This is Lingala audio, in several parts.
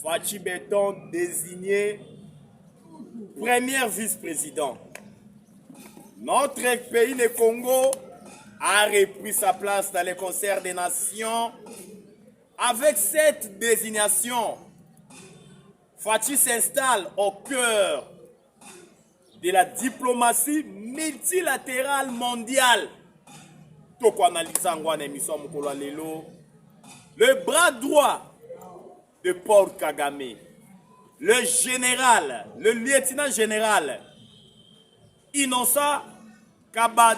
Fachi Béton désigné premier vice-président. Notre pays, le Congo, a repris sa place dans le concert des nations. Avec cette désignation, Fachi s'installe au cœur de la diplomatie multilatérale mondiale. Le bras droit de Paul Kagame, le général, le lieutenant général Innocent Kabadana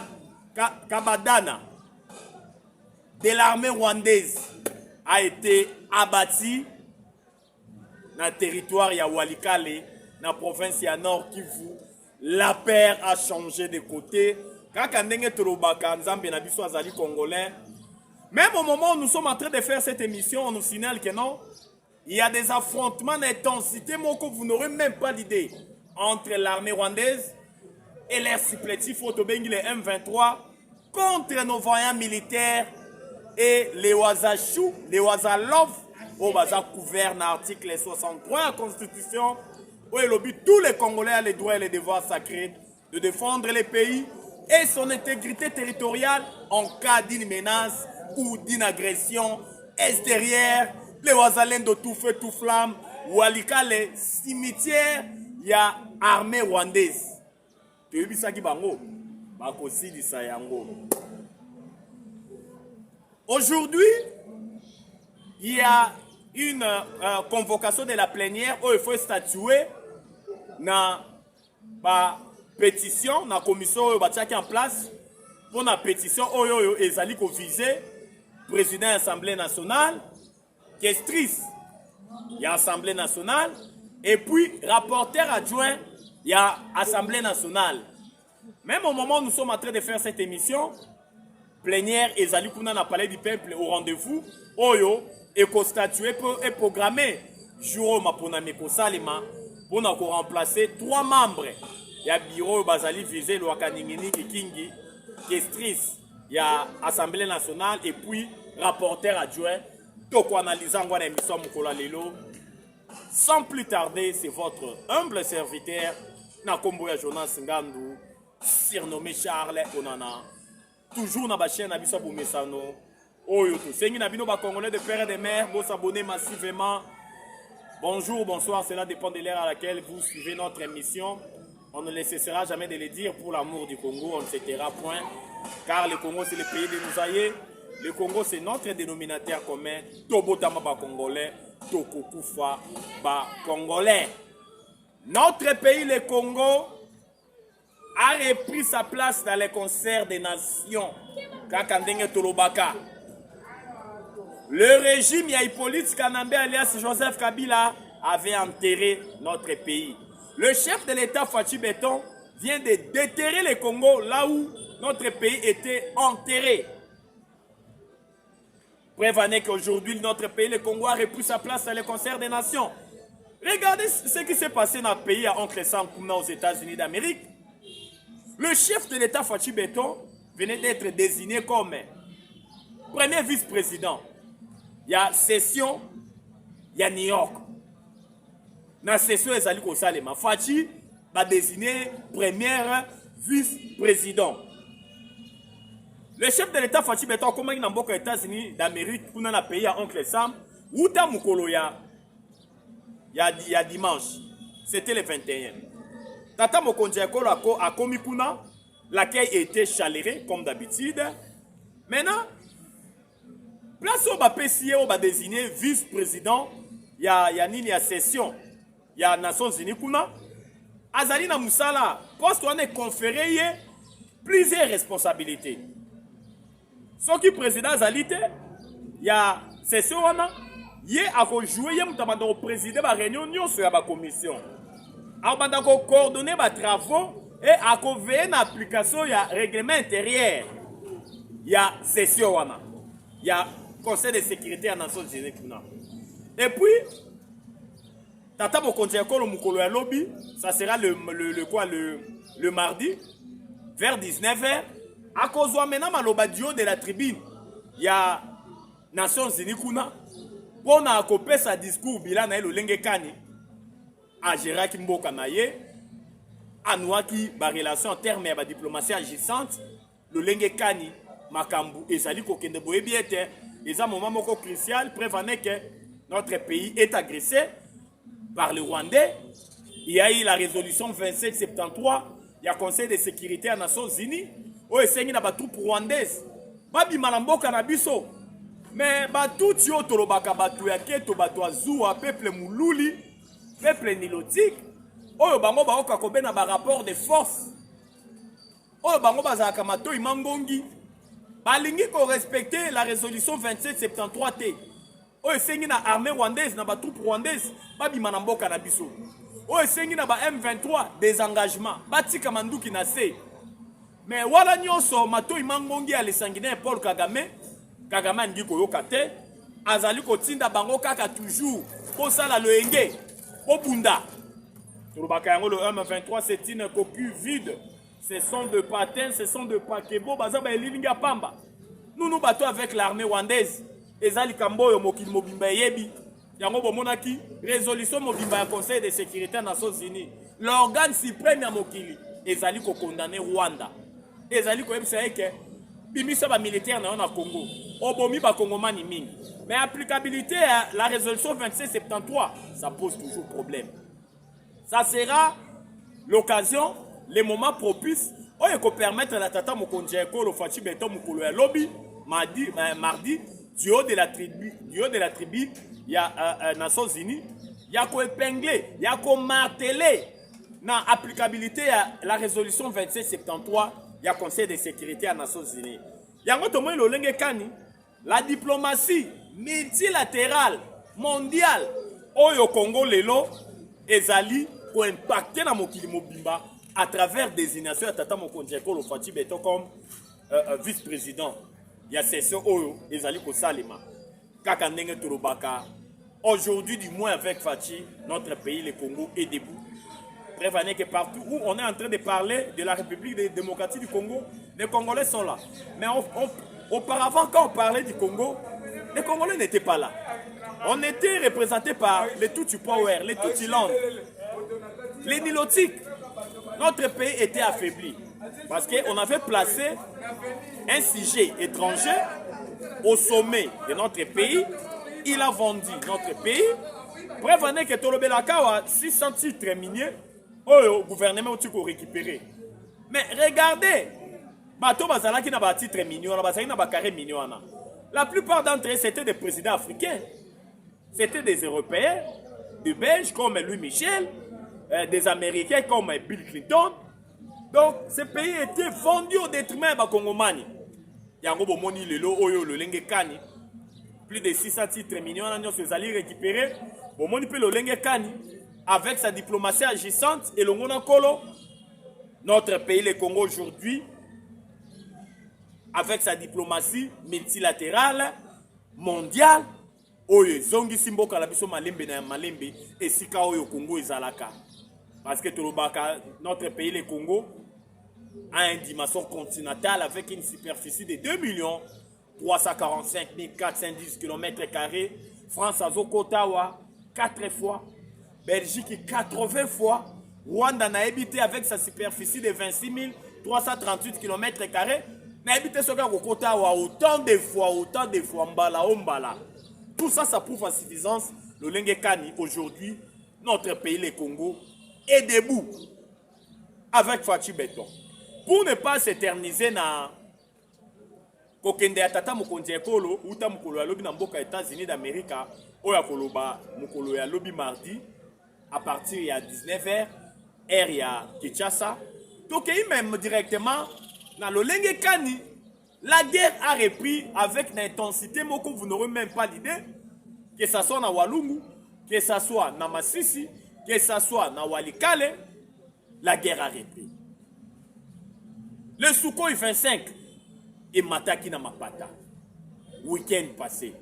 de l'armée rwandaise a été abattu dans le territoire de Walikale, dans la province de Nord Kivu. La paix a changé de côté. Même au moment où nous sommes en train de faire cette émission, on nous signale que non, il y a des affrontements d'intensité que vous n'aurez même pas l'idée entre l'armée rwandaise et l'air supplétif Otobengi, les M23, contre nos voyants militaires et les Wazachou, les Wazalov, au bazar couvert dans l'article 63 de la Constitution, où il oblige tous les Congolais à les droits et les devoirs sacrés de défendre le pays et son intégrité territoriale en cas d'une menace ou d'une agression extérieure. Les Wazalens de tout feu, tout flamme, ou à les cimetières, il y a armée rwandaise. Aujourd'hui, il y a une convocation de la plénière où il faut statuer dans la pétition, dans la commission où il y a en place pour la pétition où il y a visé président de l'Assemblée nationale, questrice, il y a l'Assemblée nationale, et puis rapporteur adjoint, il y a l'Assemblée nationale. Même au moment où nous sommes en train de faire cette émission, plénière et Zali Kouna n'a palais du peuple au rendez-vous, Oyo est constitué et programmé jour pour remplacer 3 membres. Il y a bureau Bazali visé le Wakaningini Kingi, questrice, il y a Assemblée nationale et puis rapporteur adjoint. Toko analysant l'émission Mukola Lelo. Sans plus tarder, c'est votre humble serviteur Nakomboya Jonas Ngandou, surnommé Charles Onana. Toujours dans la chaîne Abisso Boumessano. Oyo to sengi na bino ba Congolais de père et de mère, vous s'abonnez massivement. Bonjour, bonsoir, cela dépend de l'heure à laquelle vous suivez notre émission. On ne cessera jamais de le dire, pour l'amour du Congo, on ne se taira point. Car le Congo, c'est le pays de nous aïeux. Le Congo, c'est notre dénominateur commun. Tobotama ba Congolais, Tokokufa ba Congolais. Notre pays, le Congo, a repris sa place dans les concerts des nations. Kakandenge Tolobaka. Le régime Hippolyte Kanambe alias Joseph Kabila avait enterré notre pays. Le chef de l'État Fachi Béton vient de déterrer le Congo là où notre pays était enterré. Preuve en est qu'aujourd'hui, notre pays, le Congo, a repris sa place dans les concerts des nations. Regardez ce qui s'est passé dans le pays à Oncle Sam Kouna aux États-Unis d'Amérique. Le chef de l'État Fachi Béton venait d'être désigné comme premier vice-président. Il y a session, il y a New York. Dans la session, il y a Fachi va désigner premier vice-président. Le chef de l'État Fachi Béton, comme il y a aux États-Unis d'Amérique, pour un pays à Oncle Sam, où il y a dimanche, c'était le 21. Tata Mokondiakolo a commis Kuna, laquelle était chalérée comme d'habitude. Maintenant, place où on va désigner vice-président, il y a session, il y a Nations Unies Kuna. Azalina Moussala, poste où on est conféré plusieurs responsabilités. Ce qui est président Azalité, il y a session, il y a joué, il y a président de la réunion sur la commission. Il y a coordonné les travaux et à veiller l'application du règlement intérieur. Il y a session, il y a conseil de sécurité à Nations Unies. Et puis, Tata Mokondiakolo Mukolo ya Lobby, ça sera le mardi, vers 19h. À cause de maintenant, de la tribune, il y a Nations Unies. Pour na couper sa discours bilan na lolenge kani a gérer ki mboka na ye anouaki ba relation en termes de diplomatie agissante lolenge kani makambu ezali kokende boye biete eza moment moko crucial prévenir que notre pays est agressé par le Rwandais. Il y a eu la résolution 2773, il y a Conseil de sécurité des Nations Unies, où il y a des troupes rwandaises. Babi malamboka na biso. Mais tout yo tolobaka batu ya keto batu azua peuple mululi, peuple nilotique, oyo bango baoka kobena ba rapport de force. Oyo bango bazaka mato imangongi. Balingi ko respecter la résolution 2773 T. Oyo sengi na armée rwandaise na ba troupes rwandaises, babi malamboka na biso. Oyo sengi na ba M23 désengagement, batika manduki na se. Mais wala nyonso mato imangongi ya lesangine Paul Kagame. Kagame ndi koyoka te azali kotinda bango kaka toujours kosala loenge obunda tolobaka yango le M23 c'est une coquille vide, ce sont de patins, ce sont de pakebo baza ba elilinga pamba nous bato avec l'armée rwandaise ezali kamboyo mokili mobimba yebi yango bomonaki résolution mobimba ya Conseil de sécurité des Nations Unies l'organe suprême ya mokili ezali ko condamner Rwanda ezali ko yebisa ke bimisa ba militaire na Congo obomi ba kongomani mingi mais applicabilité à la résolution 2773 ça pose toujours problème. Ça sera l'occasion les moments propices oyo ko permettre la tata Mokonzi Ekolo Fachi Beton mukolo ya lobby mardi du haut de la tribu il y a Nations Unies il y a ko épingler il y a ko marteler na applicabilité à la résolution 2773 il y a Conseil de sécurité des Nations Unies. Yango tomo lolenge kani la diplomatie multilatérale mondiale oyo Congo lelo ezali ko impacter na mokili mobimba à travers désignation ya tata Mokonzi Ekolo Fachi Beton comme vice-président. Il y a session oyo ezali ko salema kaka ndenge tolobaka aujourd'hui du moins avec Fachi notre pays le Congo est debout. Prévenez que partout où on est en train de parler de la République démocratique du Congo, les Congolais sont là. Mais auparavant, quand on parlait du Congo, les Congolais n'étaient pas là. On était représentés par les Tutsi Power, les Tutsi Land, les Nilotiques. Notre pays était affaibli parce qu'on avait placé un sujet étranger au sommet de notre pays. Il a vendu notre pays. Prévenez que Tolobelaka a 600 titres miniers. Oh, le gouvernement a récupéré. Mais regardez, bateau bazalaki na ba titre mignon, bazalaki na ba carré mignon. La plupart d'entre eux c'était des présidents africains. C'était des Européens, des Belges comme Louis Michel, des Américains comme Bill Clinton. Donc ce pays était vendu au détriment de Congomani. Yango bomoni lelo oyo le lenge kani. Plus de 600 titres mignons nous se allons récupérer. Bomoni pe le lenge kani. Avec sa diplomatie agissante et le Monacolo, notre pays, le Congo aujourd'hui, avec sa diplomatie multilatérale, mondiale, oyo zongi simbo kalabiso malembe na malembe et sika oyo Congo ezalaka. Parce que notre pays, le Congo, a une dimension continentale avec une superficie de 2 345 410 km². France a Zokotawa 4 fois. Belgique 80 fois, Rwanda n'a habité avec sa superficie de 26 338 km². N'a habité ce gars autant de fois, mbala. Tout ça, ça prouve à suffisance le Lengekani. Aujourd'hui, notre pays, le Congo, est debout avec Fachi Beton. Pour ne pas s'éterniser na kokende ya tata Mokonzi Ekolo, uta mukolo ya lobi na mboka États-Unis d'Amérique, oya koloba mukolo ya lobi mardi. À partir de 19h, heure ya Kinshasa. Donc, même directement, dans le Lengekani, la guerre a repris avec une intensité, mais vous n'aurez même pas l'idée, que ce soit dans Walungu, que ce soit dans Masisi, que ce soit dans Walikale, la guerre a repris. Le Sukhoi 25 est mataki na Mapata, week-end passé.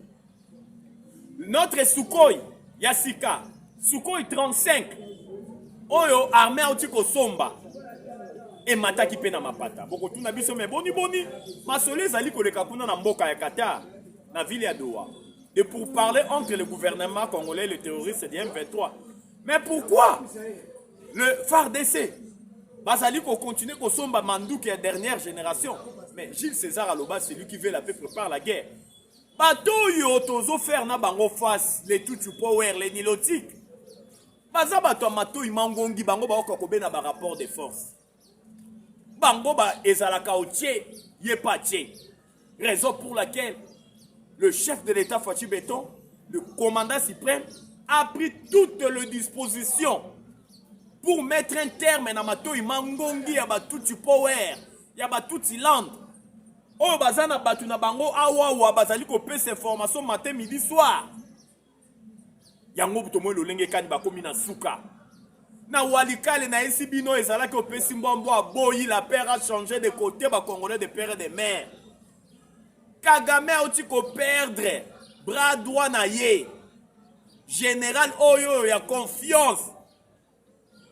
Notre Sukhoi, Yassika, Sukhoi 35, oyo armée outiko somba et mataki pe na Mapata. Boko tuna biso me boni masole zali koleka kuna na mboka ya Qatar na ville ya Doha. de pourparlers entre le gouvernement congolais et les terroristes du M23. Mais pourquoi le FARDC Bazali qu'on continue qu'on somba Mandou qui est dernière génération. Mais Gilles César Aloba, c'est lui qui veut la paix, prépare la guerre. Bato yo tozo faire na bango face les Tutu Power, les Nilotiques. Baza bato mato imangongi bango ba okokobe na ba rapport de force. Bango ba ezalaka otie yepa tie. Raison pour laquelle le chef de l'État Fatou Béton, le commandant suprême, a pris toutes les dispositions pour mettre un terme à mato imangongi ya ba Tutu Power, ya ba Tutu Land. Oh bazana batu na bango awa bazali ko pesa information matin midi soir. Yango butomo lolenge kani bakomi na suka. Na walikale na esibino ezala ko pesi mbombo aboyi la père a changé de côté ba congolais de père et de mère. Kagame a aussi ko perdre bras droit na ye. Général oyo ya confiance.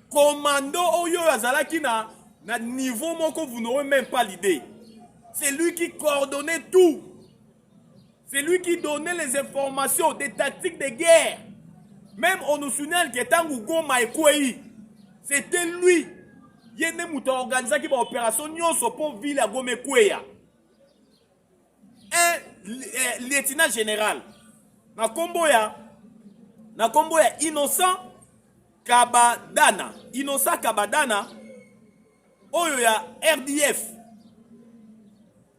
Commando oyo azala ki na niveau moko vous n'aurez même pas l'idée. C'est lui qui coordonnait tout. C'est lui qui donnait les informations, des tactiques de guerre. Même on nous signale que Tango Goma et Kouei, c'était lui. Il y a une organisation qui va opération Nyonso pour ville à Gome Koueya. Un lieutenant général. Na Komboya Innocent Kabadana. Innocent Kabadana. Oyo ya RDF.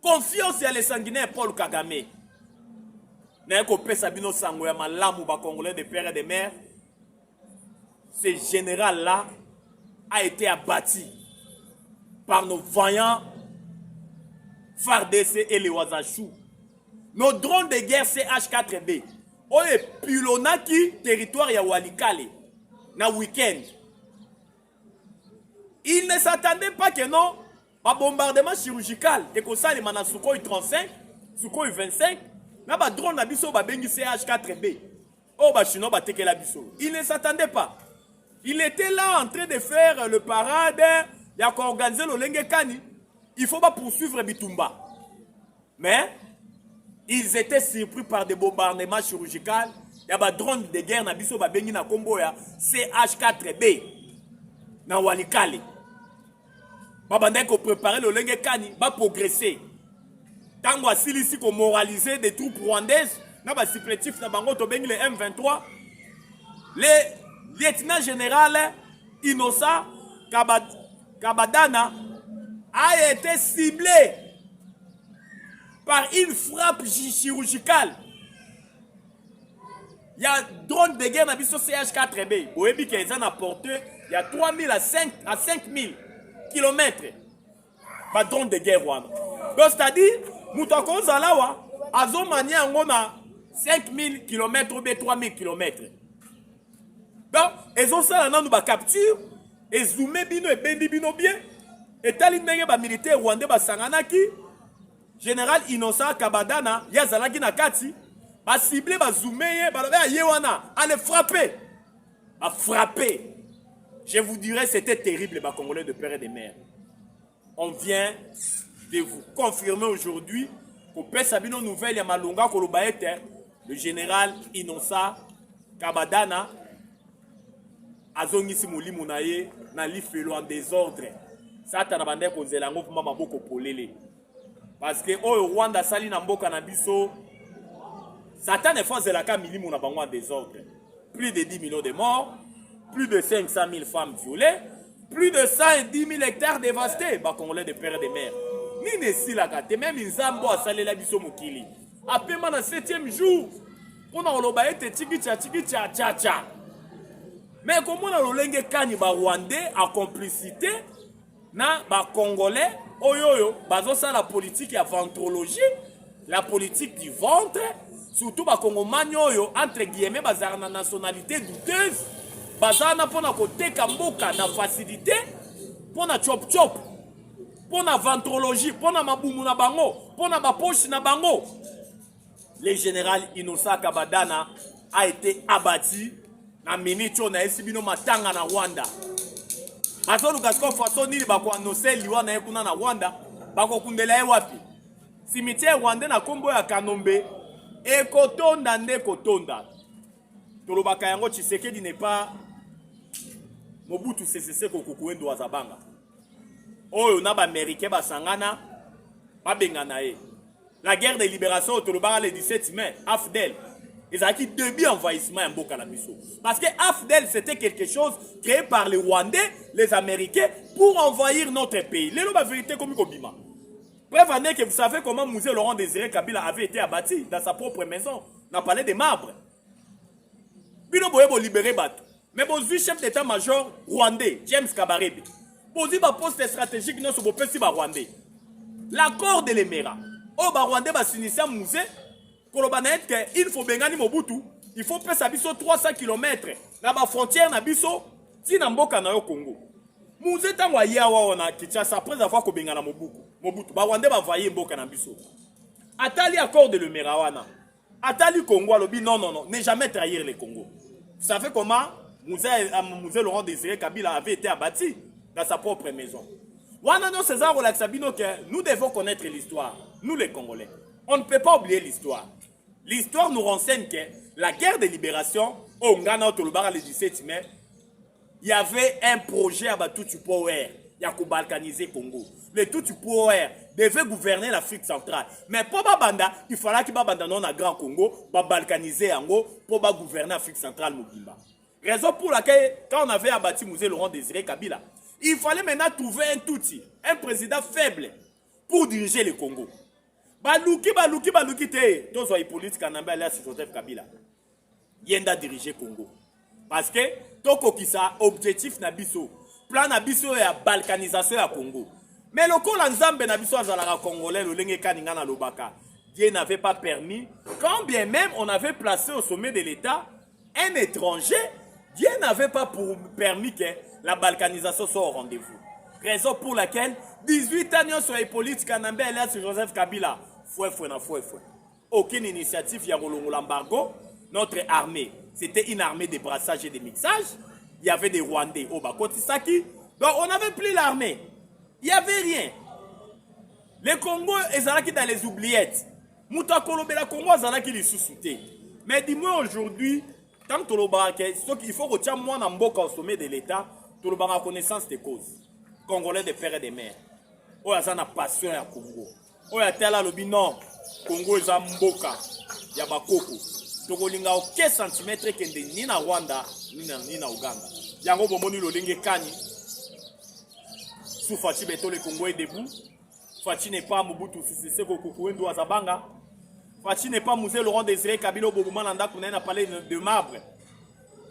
Confiance à les sanguinaires Paul Kagame. N'ayeko pesa bino sango ya malamu ba congolais de père et de mère. Ce général-là a été abattu par nos vaillants FARDC et les Wazachou. Nos drones de guerre CH-4B. Oye pilonaki territoire ya Walikale na week-end. Il ne s'attendait pas que non. Un bombardement chirurgical, et comme ça, les manas Sukhoi 35, Sukhoi 25, n'a pas drone na biso ba bengi CH4B. Oh ba chino ba teke la biso. Il ne s'attendait pas. Il était là en train de faire le parade, il y a qu'à organiser le Lenge Kani. Il faut pas poursuivre Bitumba. Mais ils étaient surpris par des bombardements chirurgicaux. Il y a ba drone de guerre na biso ba bengi na Komboya CH4B. Na Walikale. Babandé qu'on préparait le Lenge Kani, va progresser. Tango a ici qu'on moraliser des troupes rwandaises, n'a pas supplétif na bango to bengi le M23. Le lieutenant général Innocent Kabadana a été ciblé par une frappe chirurgicale. Il y a drone de guerre na biso CH4B. Oebi qui a porté, il y a 3000 à 5000 kilomètres. Pas drone de guerre Rwanda. Donc c'est-à-dire, Moutako Zalawa, Azo Mania on a 5000 km ou 3000 km. Donc, ils ont ça là, nous capture, et zoomé bino et bendi bino bien, et talinenge ba militaire rwandais ba sanganaki, général Innocent Kabadana, Yazalaki Nakati, ba ciblé, ba zoomé, ba yewana, allez frapper. A frapper. Je vous dirais, c'était terrible, les Congolais de père et de mère. On vient de vous confirmer aujourd'hui qu'au Pessabino Nouvelle, Yamalunga Kolobaete, le général Innocent Kabadana, Azongisi Mouli Mounaye, Nali Felo en désordre. Ça, t'as n'abandé qu'on zèle en gros Maboko Polele. Parce que, oh, Rwanda Sali Namboka Nabiso, Satan est force de la Camille Mounabango en désordre. Plus de 10 millions de morts. Plus de 500 000 femmes violées, plus de 110 000 hectares dévastés, bah Congolais de père et de mère. Ni ne si la gâte, même une zambo a salé la biso mokili. Après dans le 7e jour, on a olobaete tiki tcha. Mais comment on a l'olenge kani ba Rwandais en complicité na ba Congolais, oyoyo, bazo ça la politique ya ventrologie, la politique du ventre, surtout ba Congomani oyo entre guillemets bazar na nationalité douteuse. Bazana pona koteka mboka na facilité, pona chop chop, pona ventrologie, pona mabumu na bango, pona ma poche na bango. Le général Innocent Kabadana a été abattu na minicho na esibino matanga na Rwanda. Bazolu kasko façon nili bako annoncer liwa na ekuna na Rwanda, bako kundela e wapi. Cimetière rwandais na Kombo ya Kanombe, Et kotonda nde kotonda. Tolobaka yango Tshisekedi n'est pas Mobutu Sese Seko Kukuendo Azabanga. Oyo na ba américain basangana ba bengana e. La guerre de libération tolobaka le 17 mai, AFDEL. Ils ont acquis début envahissement en Mboka na biso. Parce que AFDEL c'était quelque chose créé par les Rwandais, les Américains pour envahir notre pays. Les la vérité comme Kobima. Preuve en est que vous savez comment Musée Laurent Désiré Kabila avait été abattu dans sa propre maison. On a parlé des marbres. Bino boye libérer bateau. Mais bon, chef d'état-major rwandais, James Kabarebe. Bon, il un poste stratégique non sur le ba rwandais. L'accord de l'Emera. Oh, ba rwandais va s'initier à musée. Kolobanet que il faut bengani Mobutu. Il faut passer à biso 300 km. Là bas frontière na biso, ti na mboka na yo Congo. Musée tango ya wa na Kinshasa après avoir ko bengana Mobutu. Ba rwandais ba voyer mboka na biso. Atali accord de l'Emera wana. Atali Congo alobi non, ne jamais trahir le Congo. Vous savez comment Musée Laurent Désiré Kabila avait été abattu dans sa propre maison. Wanano César Olaxabino que nous devons connaître l'histoire, nous les Congolais. On ne peut pas oublier l'histoire. L'histoire nous renseigne que la guerre de libération, au Ngana Tolobara le 17 mai, il y avait un projet à Tutu Power, il y a balkaniser Congo. Le Tutu Power devait gouverner l'Afrique centrale. Mais pour Babanda, il fallait qu'il abandonne le Grand Congo, pour balkaniser Ango, pour gouverner l'Afrique centrale Mobimba. Raison pour laquelle, quand on avait abattu Musée Laurent Désiré Kabila, il fallait maintenant trouver un touti, un président faible pour diriger le Congo. Baluki te, tous les politiques en Amérique, c'est Joseph Kabila. Yenda diriger Congo. Parce que, toko qui sa objectif nabiso, plan nabiso ya balkanisation ya Congo. Mais le col Nzambe nabiso azalara congolais, le lenge kaninga na lobaka. Dieu n'avait pas permis, quand bien même on avait placé au sommet de l'État un étranger, Dieu n'avait pas permis que la balkanisation soit au rendez-vous. Raison pour laquelle 18 ans sur les politiques en Amérique, sur Joseph Kabila. Fouet. Aucune initiative, il y a l'embargo. Notre armée, c'était une armée de brassage et de mixage. Il y avait des Rwandais au Bakotisaki. Donc on n'avait plus l'armée. Il n'y avait rien. Les Congo, ils étaient dans les oubliettes. Mouta Kolombe, la Congo, ils étaient les sous-soutés. Mais dis-moi aujourd'hui, tant que il faut que moi dans au sommet de l'État, tout le monde connaissance des causes. Congolais des pères et des mères. Oh, ils ont une passion à Congo. Oh, il y a tel lobby non. Congo est en Mboka. Il y a Bakoko. Togolinga aucun centimètre que ni na Rwanda ni na Uganda. Yango bomoni lo lenge kani. Sous Fachi beto le Congo est debout. Fachi n'est pas Mobutu Sese Seko Kukuendo Azabanga. Fachi n'est pas Musée Laurent Désiré Kabila Bobouman Nanda qu'on a parlé de marbre.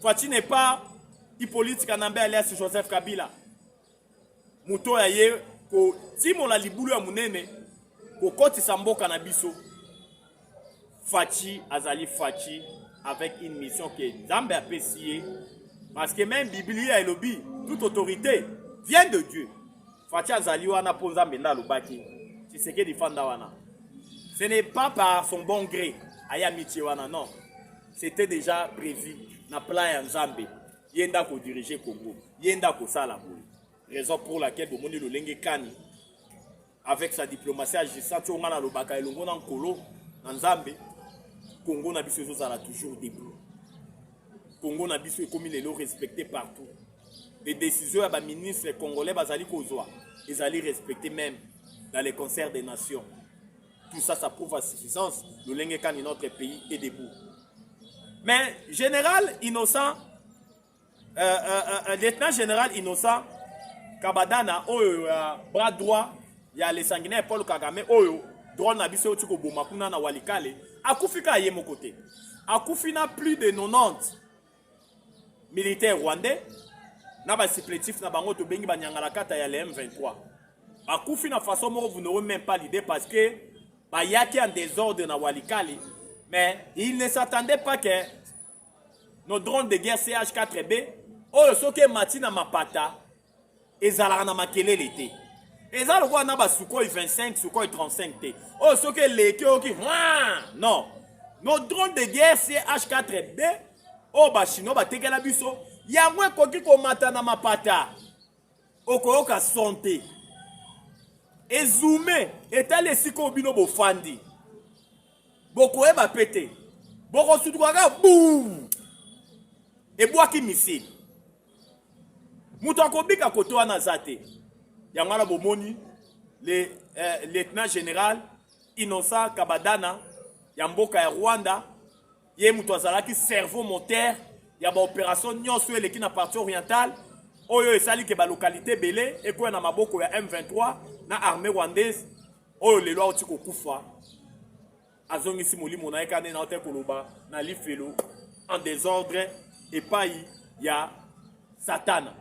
Fachi n'est pas Hippolyte Kanambe alias Joseph Kabila. Muto ya ye ko timo la libulu ya munene ko koti samboka na biso. Fachi azali Fachi avec une mission que Nzambe a pessié parce que même Biblie et lobby toute autorité vient de Dieu. Fachi azali wana po Nzambe nda lobaki. Tshisekedi fanda wana. Ce n'est pas par son bon gré aya michiwana non. C'était déjà prévu na plan ya Nzambe. Yenda ko diriger Congo. Yenda ko sala boy. Raison pour laquelle Bomoni Lolenge Kani, avec sa diplomatie agissante, on a le baka et le monde en colo, en Zambie, Congo n'a toujours debout. Congo n'a comme il est respecté partout. Les décisions des ministres congolais, ils allaient respecter même dans les concerts des nations. Tout ça, ça prouve à suffisance. Le Lenge Kani, notre pays, est debout. Mais, général innocent, lieutenant général innocent, Kabadana, oyo bras droit, il y a les sanguinaires Paul Kagame, oyo drone na biso tiko bomakuna na walikale, akufika ye mon côté. Akufina plus de 90 militaires rwandais, na ba supplétif na bango to bengi banyangala kata ya le M23. Akufina façon moko vous n'aurez même pas l'idée parce que ba yaki en désordre na walikale, mais il ne s'attendait pas que nos drones de guerre CH4B, oyo soke matina mapata ezalaka na makelele te. Ezala kwa na ba Sukhoi 25, Sukhoi 35 te. Oh soke leke oki non. Nos drones de guerre CH4B oh ba chino ba tekela biso yango ekoki komata na mapata. Okoyoka sonte. Ezume etale siko bino bofandi. boko eba pété boko sutuka boum et boaki missile muto akobika koto wana zate yangala bomoni le lieutenant général Innocent Kabadana ya mboka ya Rwanda ye muto azalaki cerveau moteur ya ba opération nyonso eleki na partie orientale oyo esali ke ba localité belé ekoya na maboko ya M23 na armée rwandaise oyo lelo oti kokufa azongisi molimo na ekane na ote koloba na lifelo en désordre epai ya Satana.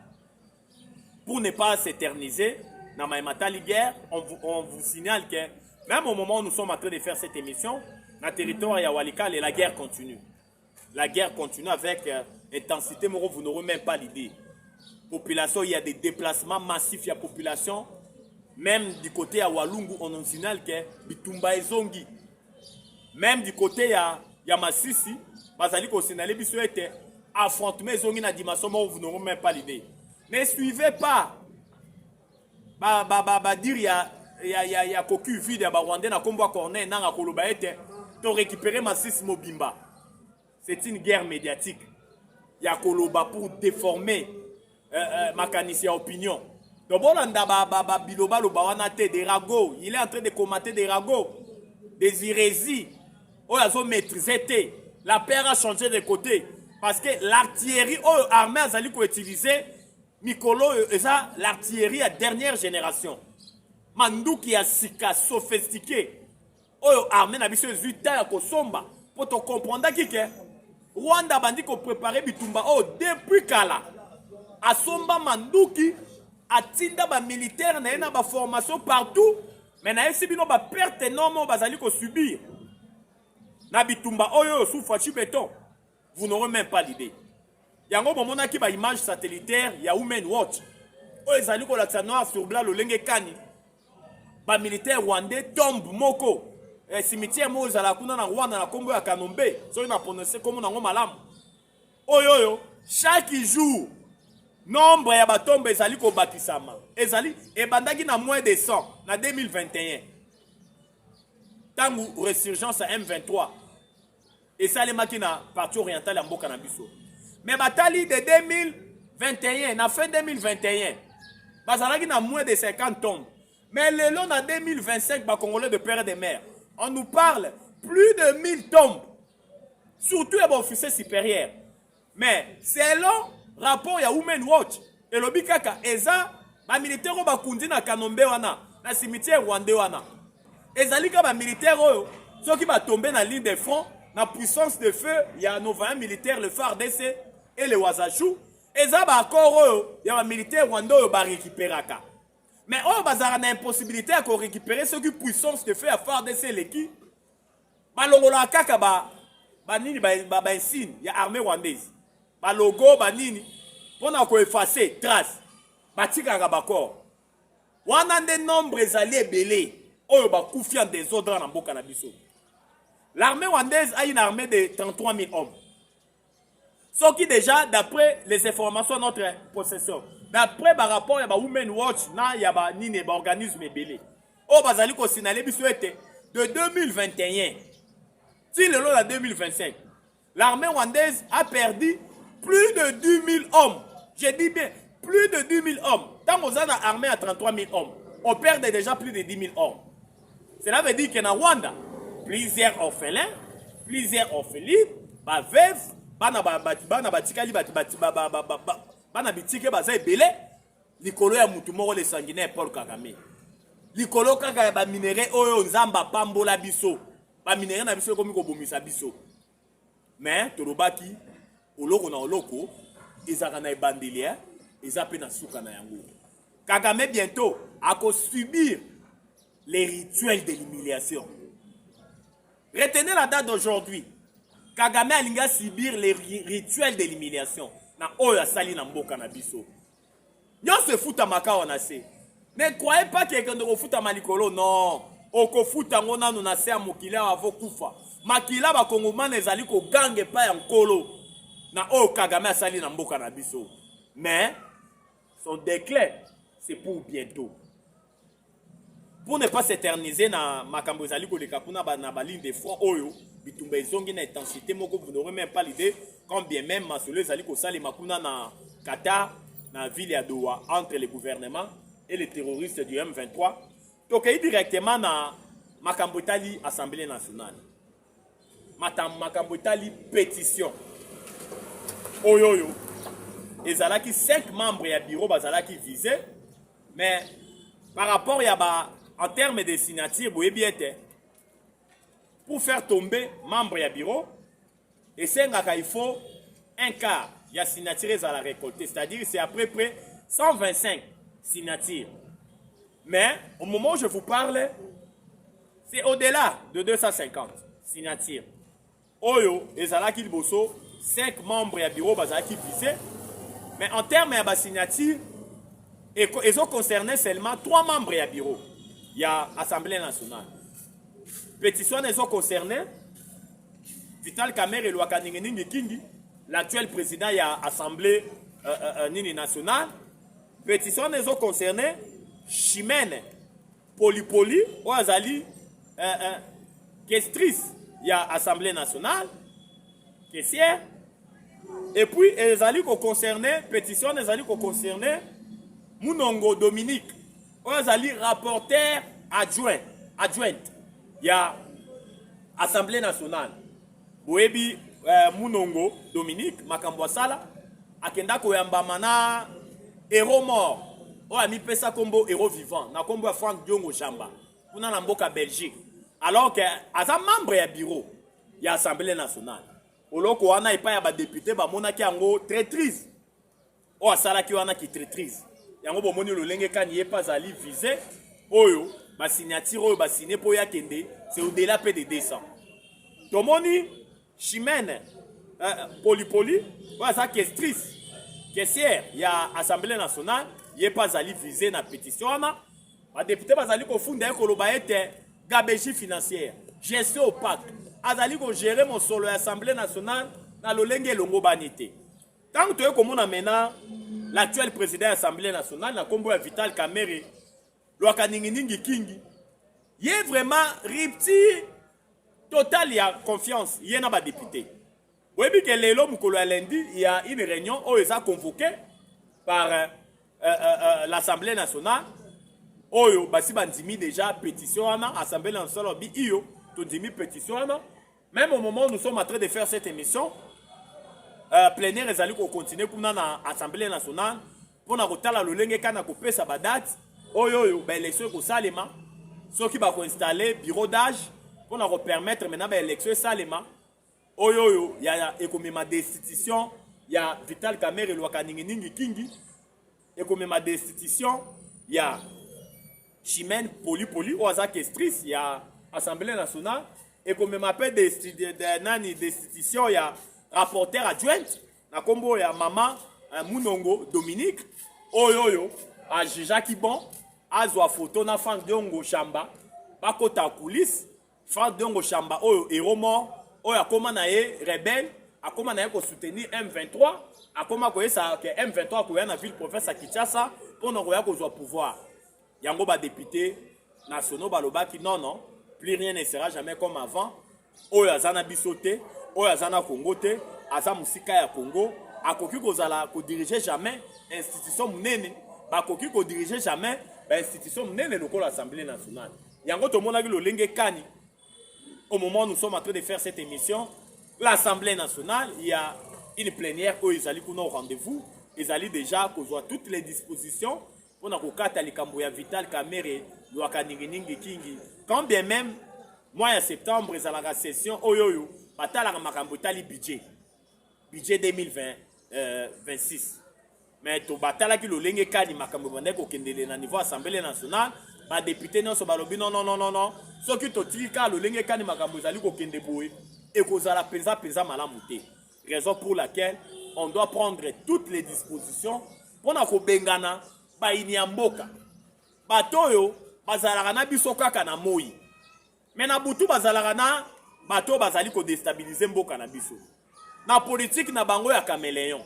Pour ne pas s'éterniser dans ma matali guerre, on vous signale que même au moment où nous sommes en train de faire cette émission, dans le territoire de Walikale, la guerre continue. La guerre continue avec intensité, mais vous n'aurez même pas l'idée. Population, il y a des déplacements massifs, il y a population. Même du côté de Walungu, on nous signale que Bitumba et Zongi. Même du côté de Yamassisi, Bazali ko signalé biso était affrontement Zongi na dimension, mais vous n'aurez même pas l'idée. Ne suivez pas. Dire il y a cocu vide ya Rwandais na kombo corner na koloba ete to récupérer Masisi Mobimba. C'est une guerre médiatique. Il y a koloba pour déformer mécanicien opinion. Donc bolanda biloba loba wana te des ragots, il est en train de commenter des ragots, des hérésies. Oh ils ont maîtrisé. La paire a changé de côté parce que l'artillerie armée azali ko utiliser Mikolo eza l'artillerie à dernière génération. Manduki ya sika sophistiqué. Oyo armée na biso zuta ya kosomba. Pour te comprendre que Rwanda bandi ko préparer bitumba depuis kala. Asomba manduki atinda ba militaire na ena ba formation partout. Mais na esi bino ba perte énorme bazali ko subir. Na bitumba oyo sous fachi béton. Vous n'aurez même pas l'idée. Yango momona ki ba image satellitaire ya Women Watch. O ezali ko la noir sur blanc le lenge kani. Ba militaire rwandais tombe moko. Cimetière mo ezala kuna na Rwanda na kombo ya Kanombe. So na prononcer comme nango malamu. Oyo chaque jour nombre ya ba tombe ezali ko bakisama. Ezali ebandaki na moins de 100 na 2021. Tangu résurgence à M23. Et ça les makina partie orientale ya mboka na biso. Mais batali de 2021, na fin 2021, bazalaki na moins de 50 tombes. Mais le long en 2025, ba Congolais de père et de mère, on nous parle plus de 1000 tombes. Surtout les officiers supérieurs. Mais selon rapport ya Women Watch, et le bikaka eza ba militaire ba kundi na Kanombe wana, na cimetière rwandais wana. Ezalika ba militaire oyo, ceux qui va tomber na ligne de front, na puissance de feu, il y a nos 20 militaires, le FARDC et le Wazachou. Et ça, encore, il y a un militaire rwandais qui va récupérer. Mais on va une impossibilité à récupérer ce qui puissance de feu à FARDC et l'équipe. Balongola kaka ba nini ba signe, il y a armée rwandaise. Ba logo ba nini pour na ko effacer trace. Ba tika ba corps. Wana de nombreux alliés belé. Oyo ba kufi en désordre na mboka na biso. L'armée rwandaise a une armée de 33 000 hommes. Ce qui déjà, d'après les informations de notre possession, d'après le rapport, il y a Women Watch, il y a un organisme belé. Au Bazali ko signalé de 2021. Si le long de 2025, l'armée rwandaise a perdu plus de 10 000 hommes. Je dis bien, plus de 10 000 hommes. Tant qu'on a une armée à 33 000 hommes, on perd déjà plus de 10 000 hommes. Cela veut dire que dans Rwanda, plusieurs orphelins, plusieurs orphelines, veufs, bana batikali bana bitike baza ebele likolo ya mutu moko le sanguinaire Paul Kagame. Likolo kaka ba minéraux oyo nzamba pambola biso. Ba minéraux na biso komi ko bomisa biso. Mais tolobaki oloko na oloko ezaka na ebandelia ezape na suka na yango. Kagame bientôt a subir les rituels de l'humiliation. Retenez la date d'aujourd'hui. Kagame alinga subir les rituels de l'humiliation. Na oya sali na mboka na biso. Nyon se futa maka wana se. Ne croyez pas que quelqu'un de futa malikolo, non. Oko futa ngona no na se amokila avo kufa. Makila ba kongomane ezali ko gange pa ya nkolo. Na oyo Kagame asali na mboka na biso. Mais son déclin c'est pour bientôt. pour ne pas s'éterniser na makambo ezali koleka kuna na ba ligne de front oyo bitumba ezongi na intensité moko vous n'aurez même pas l'idée quand bien même masolo ezali kosalema kuna na Qatar na ville ya Doha entre le gouvernement et les terroristes du M23 tokei directement na makambo etali Assemblée nationale makambo etali pétition oyo ezalaki 5 membres ya bureau bazalaki visés mais par rapport en termes de signature pour faire tomber membre ya bureau et il faut un quart ya signature à la récolter, c'est-à-dire c'est à peu près 125 signatures. Mais au moment où je vous parle, c'est au-delà de 250 signatures. Oyo ezalaki liboso 5 membres ya bureau bazalaki visés, mais en termes de signature ils ont concerné seulement 3 membres du bureau. Il y a l'Assemblée nationale. Pétition, ils ont concerné Vital Kamerhe et Lwakaningi Kingi, l'actuel président de l'Assemblée nationale. Pétition, ils ont concerné Chimène Polipoli, ou Azali, Kestris, il y a l'Assemblée nationale, caissière. Et puis, ils ont concerné, pétition, ils ont concerné Munongo Dominique, Ozali rapporteur adjointe, il y a Assemblée nationale. Boebi Munongo Dominique, Makambo Sala, Akenda Koyamba Mana, héros mort, o ami pesa kombo héros vivant, na kombo ya Franck Diongo Chamba, kuna na mboka Belgique. Alors que, asa membre ya bureau, il y a Assemblée nationale. Oloko wana epa ya ba député ba monaki yango traîtrise. O asala ki wana ki traîtrise. Yango bomoni lolenge kani ye pas ali visé oyo ba signature oyo ba signé po ya kende c'est au-delà peu de 200. Tomoni Chimène Polipoli wa sa questrice caissière ya Assemblée nationale ye pas ali visé na pétition na ba député bazali ko funda ko loba ete gabegie financière gestion opaque azali ko gérer mon solo ya Assemblée nationale na lolenge longo banité. Tant que tu comme on amena l'actuel président de l'Assemblée nationale, na kombo ya Vital Kamerhe, Lwakaningi Kingi, il est vraiment rupture totale ya confiance. Il y a un député. Vous voyez que l'élo mukolo lundi, il y a une réunion où ils ont convoqué par l'Assemblée nationale. Oyo basi bandimi déjà pétition à l'Assemblée nationale bi iyo to dimi pétition même au moment où nous sommes en train de faire cette émission. Plénière ezali ko continuer kuna na Assemblée nationale pour na kotala lolenge kana ko pesa ba date oyo ba élection ko salema soki ba ko installer bureau d'âge pour na permettre maintenant ba élection salema oyo ya ekomema destitution ya Vital Kamerhe Lwakaningi Kingi ekomema destitution ya Chimène Polipoli ou aza questrice ya Assemblée nationale ekomema pe destitution ya rapporteur adjointe na kombo ya mama Munongo Dominique oyo a Jacques Bon azwa photo na Franck Diongo Chamba bakota coulisse Franck Diongo Chamba oyo héros mort oyo akoma na ye rebelle akoma na ye ko soutenir M23 akoma ko esa que M23 ko ya na ville province à Kinshasa pour na ko ya ko zwa pouvoir yango ba député nationaux balobaki non plus rien ne sera jamais comme avant oyo azana bisote oyo azana Congo te aza musika ya Congo akoki kozala ko diriger jamais institution munene bakoki ko diriger jamais ba institution munene lokola l'Assemblée nationale yango to monaki lolenge kani au moment où nous sommes en train de faire cette émission l'Assemblée nationale il y a une plénière où ils allaient au rendez-vous ils allaient déjà kozwa toutes les dispositions pour na kokata likambo ya Vital Kamerhe Lwakaningi Kingi quand bien même mois de septembre ils allaient la session oyoyo batala makambo tali budget 2026 mais to batala ki lolenge kani makambo bande ko kendele na niveau Assemblée nationale ba député non so balobi non soki to tika lolenge kani makambo zali ko kende boye et kozala pesa malamu te raison pour laquelle on doit prendre toutes les dispositions pour na ko bengana ba inyamboka batoyo bazalaka na biso kaka na moyi mais na butu bazalaka na bato bazali ko déstabiliser mboka na biso na politique na bango ya caméléon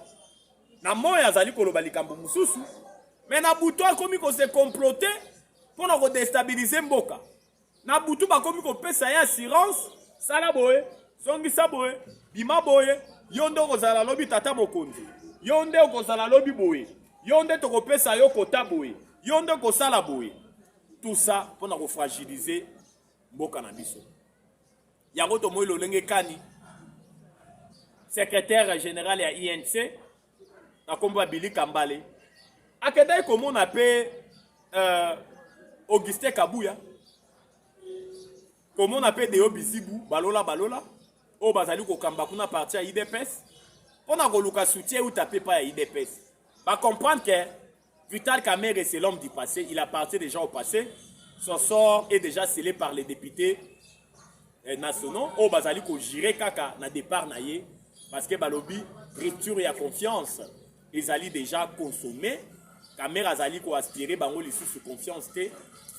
na moya azali ko loba likambo mususu mais na buto akomi ko se comploter mpona kodestabilize mboka na butu bakomi kopesa ye assurance sala boye zongisa boye bima boye yo nde okozala lobi tata mokonzi yo nde okozala lobi boye yo nde tokopesa yo kota boye yo nde kosala boye tout ça mpona kofragilize mboka na biso yango tomoi lolenge kani secrétaire général ya INC na kombo ya Billy Kambale akedai komona pe Augustin Kabuya komona pe Deo Bizibu balola o bazali kokamba kuna parti ya IDPS mpona koluka soutien ou taper pas ya IDPS va comprendre que Vital Kamerhe c'est l'homme du passé, il appartient déjà au passé, son sort est déjà scellé par les députés nationaux o bazali ko gérer kaka na départ na ye parce que balobi rupture ya confiance ezali déjà consommé Kamerhe azali ko aspirer bango lisusu confiance te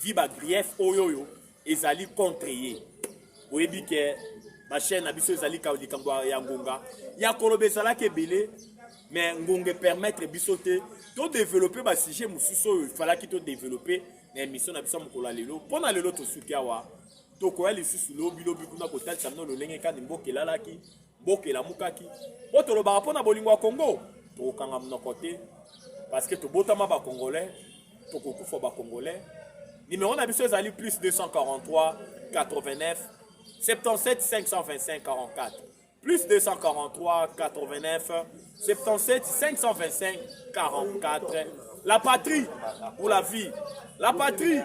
vi ba grief oyoyo ezali contre ye oyebi ke ma chaîne na biso ezali ka likambo ya ngonga ya kolobe ezalaki ebele mais ngonga permettre biso te to développer ba sujet mosusu oyo ifalaki to développer na émission na biso mokolo lelo mpona lelo tosuki awa tokoya lisusu lobi kuna kotalisa bino lolenge kani mboka elalaki mboka elamukaki po tolobaka mpona bolingo ya Congo tokokanga monoko te parce que tobotama bacongolais tokokufa bacongolais numéro na biso ezali plus 243 89 77 525 44 plus 243 89 77 525 44 la patrie ou la vie la patrie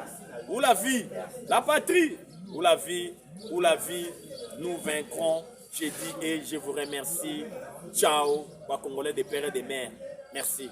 ou la vie la patrie ou la vie ou la vie nous vaincrons je dis et je vous remercie ciao Congolais des pères et des mères merci.